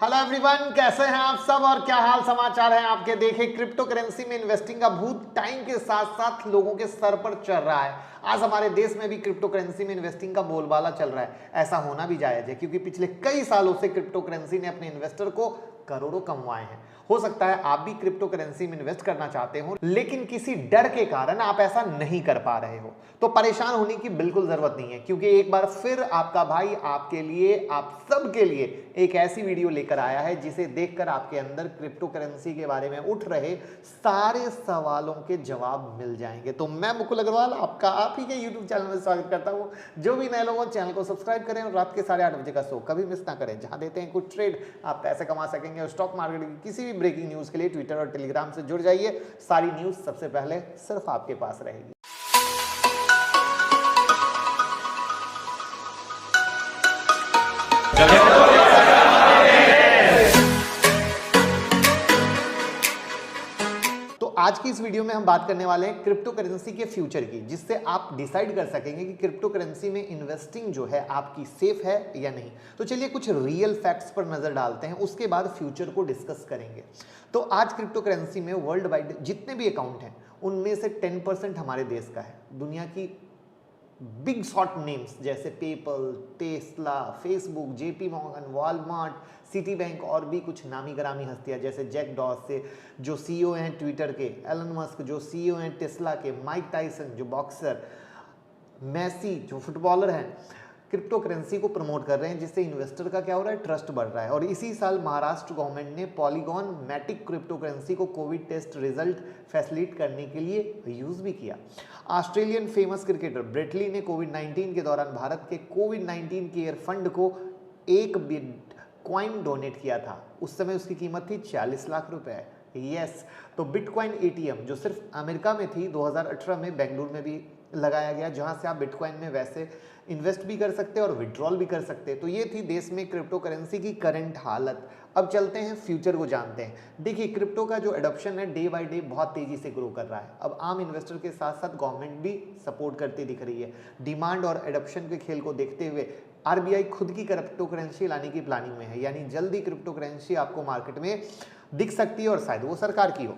Hello everyone, कैसे हैं आप सब और क्या हाल समाचार हैं आपके। देखे क्रिप्टो करेंसी में इन्वेस्टिंग का भूत टाइम के साथ साथ लोगों के सर पर चढ़ रहा है। आज हमारे देश में भी क्रिप्टो करेंसी में इन्वेस्टिंग का बोलबाला चल रहा है। ऐसा होना भी जायज है क्योंकि पिछले कई सालों से क्रिप्टो करेंसी ने अपने इन्वेस्टर को करोड़ों कमवाए हैं। हो सकता है आप भी क्रिप्टो करेंसी में इन्वेस्ट करना चाहते हो लेकिन किसी डर के कारण आप ऐसा नहीं कर पा रहे हो, तो परेशान होने की बिल्कुल जरूरत नहीं है क्योंकि एक बार फिर आपका भाई आपके लिए, आप सब के लिए एक ऐसी वीडियो लेकर आया है जिसे देखकर आपके अंदर क्रिप्टो करेंसी के बारे में उठ रहे सारे सवालों के जवाब मिल जाएंगे। तो मैं मुकुल अग्रवाल आपका आप ही के यूट्यूब चैनल में स्वागत करता हूं। जो भी नए लोग हो चैनल को सब्सक्राइब करें और रात के 8:30 बजे का शो कभी मिस ना करें, जहां देते हैं कुछ ट्रेड आप पैसे कमा सकेंगे। और स्टॉक मार्केट की किसी भी ब्रेकिंग न्यूज के लिए ट्विटर और टेलीग्राम से जुड़ जाइए। सारी न्यूज सबसे पहले सिर्फ आपके पास रहेगी। तो आज की इस वीडियो में हम बात करने वाले हैं क्रिप्टो करेंसी के फ्यूचर की, जिससे आप डिसाइड कर सकेंगे कि क्रिप्टो करेंसी में इन्वेस्टिंग जो है आपकी सेफ है या नहीं। तो चलिए कुछ रियल फैक्ट्स पर नजर डालते हैं, उसके बाद फ्यूचर को डिस्कस करेंगे। तो आज क्रिप्टो करेंसी में वर्ल्ड वाइड जितने भी अकाउंट हैं उनमें से 10% हमारे देश का है। दुनिया की बिग शॉट नेम्स जैसे PayPal, Tesla, Facebook, JP Morgan, Walmart, city bank और भी कुछ नामी गिरामी हस्तियां जैसे जैक डॉर्से जो सीईओ हैं ट्विटर के, एलन मस्क जो सीईओ हैं टेस्ला के, माइक टाइसन जो बॉक्सर, मेसी जो फुटबॉलर हैं, क्रिप्टो करेंसी को प्रमोट कर रहे हैं, जिससे इन्वेस्टर का क्या हो रहा है, ट्रस्ट बढ़ रहा है। और इसी साल महाराष्ट्र गवर्नमेंट ने पॉलीगॉन मैटिक क्रिप्टो करेंसी को कोविड टेस्ट रिजल्ट फैसिलिटेट करने के लिए यूज भी किया। Australian famous cricketer Brett Lee ने कोविड-19 के दौरान भारत के कोविड-19 केयर फंड को 1 बिटकॉइन डोनेट किया था। उस समय उसकी कीमत थी 40 लाख रुपए। यस, तो बिटकॉइन एटीएम जो सिर्फ अमेरिका में थी 2018 में बेंगलुरु में भी लगाया गया, जहां से आप बिटकॉइन में वैसे इन्वेस्ट भी कर सकते हैं और विड्रॉल भी कर सकते हैं। तो ये थी देश में क्रिप्टो करेंसी की करंट हालत। अब चलते हैं फ्यूचर को जानते हैं। देखिए क्रिप्टो का जो एडॉप्शन है डे बाय डे बहुत तेजी से ग्रो कर रहा है। अब आम इन्वेस्टर के साथ साथ गवर्नमेंट भी सपोर्ट करती दिख रही है। डिमांड और एडॉप्शन के खेल को देखते हुए आरबीआई खुद की क्रिप्टो करेंसी लाने की प्लानिंग में है, यानी जल्दी क्रिप्टो करेंसी आपको मार्केट में दिख सकती है और शायद वो सरकार की हो।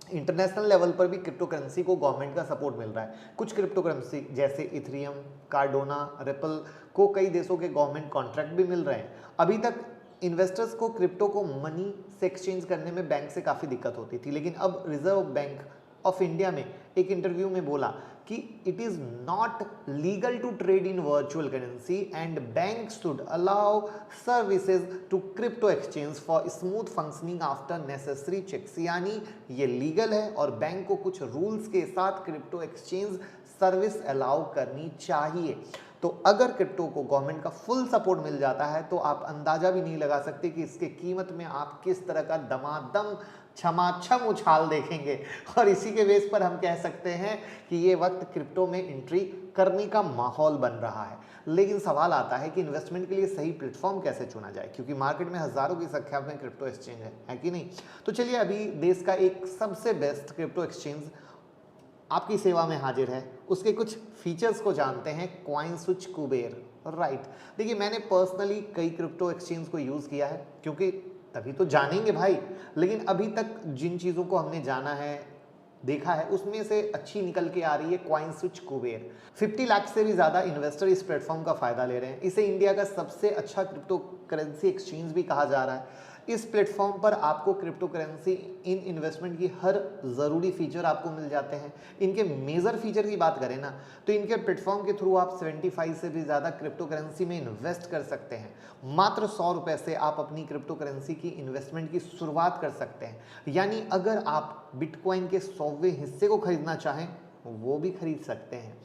इंटरनेशनल लेवल पर भी क्रिप्टो करेंसी को गवर्नमेंट का सपोर्ट मिल रहा है। कुछ क्रिप्टो करेंसी जैसे इथेरियम, कार्डोना, रिपल को कई देशों के गवर्नमेंट कॉन्ट्रैक्ट भी मिल रहे हैं। अभी तक इन्वेस्टर्स को क्रिप्टो को मनी से एक्सचेंज करने में बैंक से काफ़ी दिक्कत होती थी, लेकिन अब रिजर्व बैंक ऑफ इंडिया में एक इंटरव्यू में बोला कि it is not legal to trade in virtual currency and bank should allow services to crypto exchange for smooth functioning after necessary checks. यानी ये लीगल है और बैंक को कुछ रूल्स के साथ क्रिप्टो एक्सचेंज सर्विस अलाउ करनी चाहिए। तो अगर क्रिप्टो को गवर्नमेंट का फुल सपोर्ट मिल जाता है तो आप अंदाजा भी नहीं लगा सकते कि इसके कीमत में आप किस तरह का दमादम छमाछम उछाल देखेंगे। और इसी के बेस पर हम कह सकते हैं कि ये वक्त क्रिप्टो में एंट्री करने का माहौल बन रहा है। लेकिन सवाल आता है कि इन्वेस्टमेंट के लिए सही प्लेटफॉर्म कैसे चुना जाए, क्योंकि मार्केट में हजारों की संख्या में क्रिप्टो एक्सचेंज है कि नहीं। तो चलिए अभी देश का एक सबसे बेस्ट क्रिप्टो एक्सचेंज आपकी सेवा में हाजिर है, उसके कुछ फीचर्स को जानते हैं। CoinSwitch Kuber, right. देखिए मैंने पर्सनली कई क्रिप्टो एक्सचेंज को यूज़ किया है, क्योंकि तभी तो जानेंगे भाई। लेकिन अभी तक जिन चीज़ों को हमने जाना है, देखा है, उसमें से अच्छी निकल के आ रही है कॉइनस्विच कुबेर। 50 लाख से भी ज़्यादा इन्वेस्टर इस प्लेटफॉर्म का फायदा ले रहे हैं। इसे इंडिया का सबसे अच्छा क्रिप्टो करेंसी एक्सचेंज भी कहा जा रहा है। इस प्लेटफॉर्म पर आपको क्रिप्टो करेंसी इन इन्वेस्टमेंट की हर ज़रूरी फीचर आपको मिल जाते हैं। इनके मेजर फीचर की बात करें ना तो इनके प्लेटफॉर्म के थ्रू आप 75 से भी ज़्यादा क्रिप्टो करेंसी में इन्वेस्ट कर सकते हैं। मात्र 100 रुपये से आप अपनी क्रिप्टो करेंसी की इन्वेस्टमेंट की शुरुआत कर सकते हैं। यानी अगर आप बिटकॉइन के 100वें हिस्से को खरीदना चाहें वो भी खरीद सकते हैं।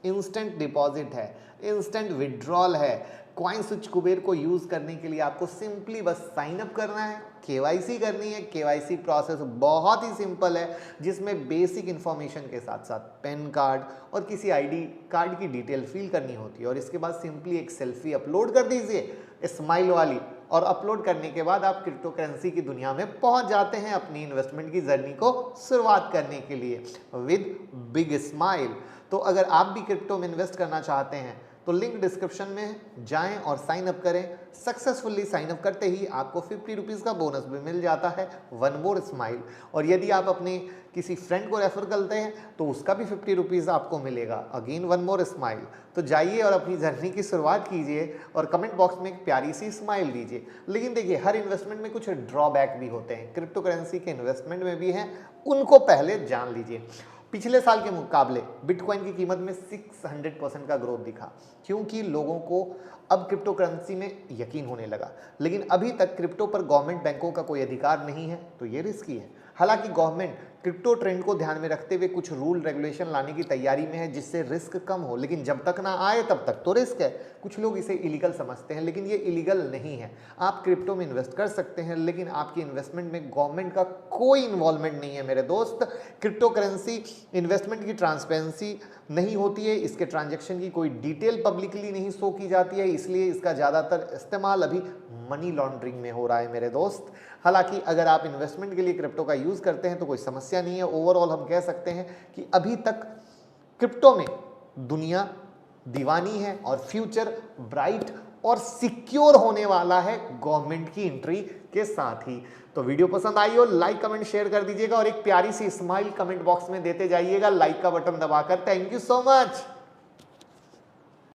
इंस्टेंट डिपॉजिट है, इंस्टेंट विड्रॉल है। कॉइनस्विच कुबेर को यूज़ करने के लिए आपको सिंपली बस साइन अप करना है, केवाईसी करनी है। केवाईसी प्रोसेस बहुत ही सिंपल है, जिसमें बेसिक इन्फॉर्मेशन के साथ साथ पैन कार्ड और किसी आईडी कार्ड की डिटेल फिल करनी होती है। और इसके बाद सिंपली एक सेल्फी अपलोड कर दीजिए स्माइल वाली, और अपलोड करने के बाद आप क्रिप्टो करेंसी की दुनिया में पहुंच जाते हैं अपनी इन्वेस्टमेंट की जर्नी को शुरुआत करने के लिए विद बिग स्माइल। तो अगर आप भी क्रिप्टो में इन्वेस्ट करना चाहते हैं तो लिंक डिस्क्रिप्शन में जाएं और साइन अप करें। सक्सेसफुली साइन अप करते ही आपको 50 रुपीज़ का बोनस भी मिल जाता है, वन मोर स्माइल। और यदि आप अपने किसी फ्रेंड को रेफर करते हैं तो उसका भी 50 रुपीज़ आपको मिलेगा, अगेन वन मोर स्माइल। तो जाइए और अपनी जर्नी की शुरुआत कीजिए और कमेंट बॉक्स में एक प्यारी सी स्माइल दीजिए। लेकिन देखिए, हर इन्वेस्टमेंट में कुछ ड्रॉबैक भी होते हैं, क्रिप्टो करेंसी के इन्वेस्टमेंट में भी हैं, उनको पहले जान लीजिए। पिछले साल के मुकाबले बिटकॉइन की कीमत में 600% का ग्रोथ दिखा, क्योंकि लोगों को अब क्रिप्टो करेंसी में यकीन होने लगा। लेकिन अभी तक क्रिप्टो पर गवर्नमेंट बैंकों का कोई अधिकार नहीं है, तो ये रिस्की है। हालांकि गवर्नमेंट क्रिप्टो ट्रेंड को ध्यान में रखते हुए कुछ रूल रेगुलेशन लाने की तैयारी में है, जिससे रिस्क कम हो, लेकिन जब तक ना आए तब तक तो रिस्क है। कुछ लोग इसे इलीगल समझते हैं, लेकिन ये इलीगल नहीं है। आप क्रिप्टो में इन्वेस्ट कर सकते हैं, लेकिन आपकी इन्वेस्टमेंट में गवर्नमेंट का कोई इन्वॉल्वमेंट नहीं है मेरे दोस्त। क्रिप्टो करेंसी इन्वेस्टमेंट की ट्रांसपेरेंसी नहीं होती है, इसके ट्रांजैक्शन की कोई डिटेल पब्लिकली नहीं शो की जाती है, इसलिए इसका ज़्यादातर इस्तेमाल अभी मनी लॉन्ड्रिंग में हो रहा है मेरे दोस्त। हालांकि अगर आप इन्वेस्टमेंट के लिए क्रिप्टो का यूज़ करते हैं तो कोई समस्या नहीं है। ओवरऑल हम कह सकते हैं कि अभी तक क्रिप्टो में दुनिया दीवानी है और फ्यूचर ब्राइट और सिक्योर होने वाला है गवर्नमेंट की एंट्री के साथ ही। तो वीडियो पसंद आई हो लाइक कमेंट शेयर कर दीजिएगा और एक प्यारी सी स्माइल कमेंट बॉक्स में देते जाइएगा लाइक का बटन दबाकर। Thank you so much.